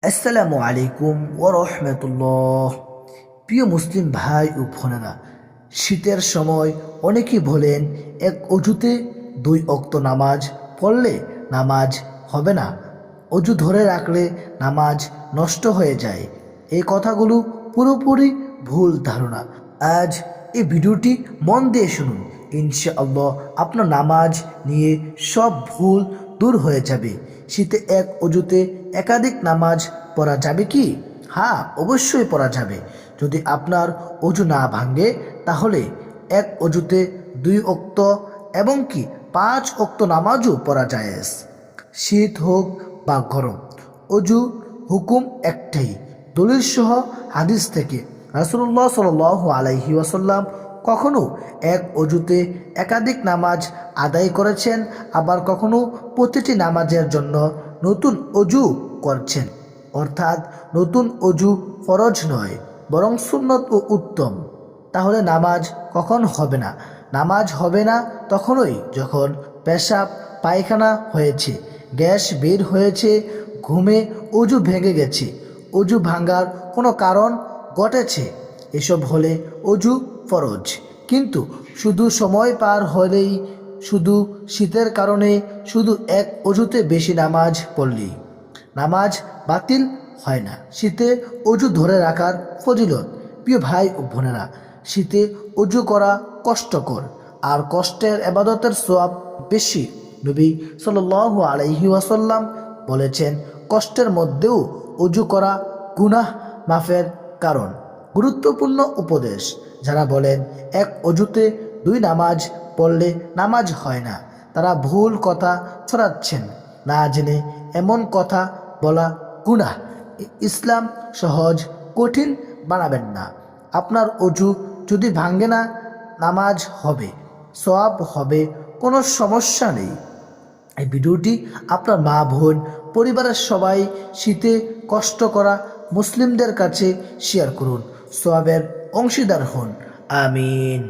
আসসালামু আলাইকুম ওয়া রাহমাতুল্লাহ। প্রিয় মুসলিম ভাই ও বোনেরা, শীতের সময় অনেকেই বলেন এক অজুতে 2 ওয়াক্ত নামাজ পড়লে নামাজ হবে না, অজু ধরে রাখলে নামাজ নষ্ট হয়ে যায়। এই কথাগুলো পুরোপুরি ভুল ধারণা। আজ এই ভিডিওটি মন দিয়ে শুনুন, ইনশাআল্লাহ আপনার নামাজ নিয়ে সব ভুল দূর হয়ে যাবে। শীতে এক অজুতে একাধিক নামাজ পড়া যাবে কি? হ্যাঁ, অবশ্যই পড়া যাবে। যদি আপনার অজু না ভাঙে তাহলে এক অজুতে 2 ওয়াক্ত এবং কি 5 ওয়াক্ত নামাজও পড়া জায়েজ। শীত হোক বা গরম, অজু হুকুম একটাই। দলিল সহ হাদিস থেকে রাসূলুল্লাহ সাল্লাল্লাহু আলাইহি ওয়াসাল্লাম কখনো এক অজুতে একাধিক নামাজ আদায় করেছেন, আবার কখনো প্রতিটি নামাজের জন্য নতুন অজু করছেন। অর্থাৎ নতুন অজু ফরজ নয়, বরং সুন্নত ও উত্তম। তাহলে নামাজ কখন হবে না? নামাজ হবে না তখনই যখন পেশাব পায়খানা হয়েছে, গ্যাস বের হয়েছে, ঘুমে অজু ভেঙে গেছে, অজু ভাঙার কোনো কারণ ঘটেছে, এসব হলে অজু ফরজ। কিন্তু শুধু সময় পার হলেই, শুধু শীতের কারণে, শুধু এক অজুতে বেশি নামাজ পড়লেই নামাজ বাতিল হয় না। শীতে অজু ধরে রাখার ফজিলত। প্রিয় ভাই ও বোনেরা, শীতে অজু করা কষ্টকর, আর কষ্টের ইবাদতের সওয়াব বেশি। নবী সাল্লাল্লাহু আলাইহি ওয়াসাল্লাম বলেছেন, কষ্টের মধ্যেও অজু করা গুনাহ মাফের কারণ। গুরুত্বপূর্ণ উপদেশ। যারা বলেন এক অজুতে 2 নামাজ পড়লে নামাজ হয় না, তারা ভুল কথা ছড়াচ্ছেন। না জেনে এমন কথা বলা গুনাহ। ইসলাম সহজ, কঠিন বানাবেন না। আপনার অজু যদি ভাঙে না, নামাজ হবে, সওয়াব হবে, কোনো সমস্যা নেই। এই ভিডিওটি আপনার মা, বোন, পরিবারের সবাই, শীতে কষ্ট করা মুসলিমদের কাছে শেয়ার করুন। সওয়াবের অংশীদার হন। আমিন।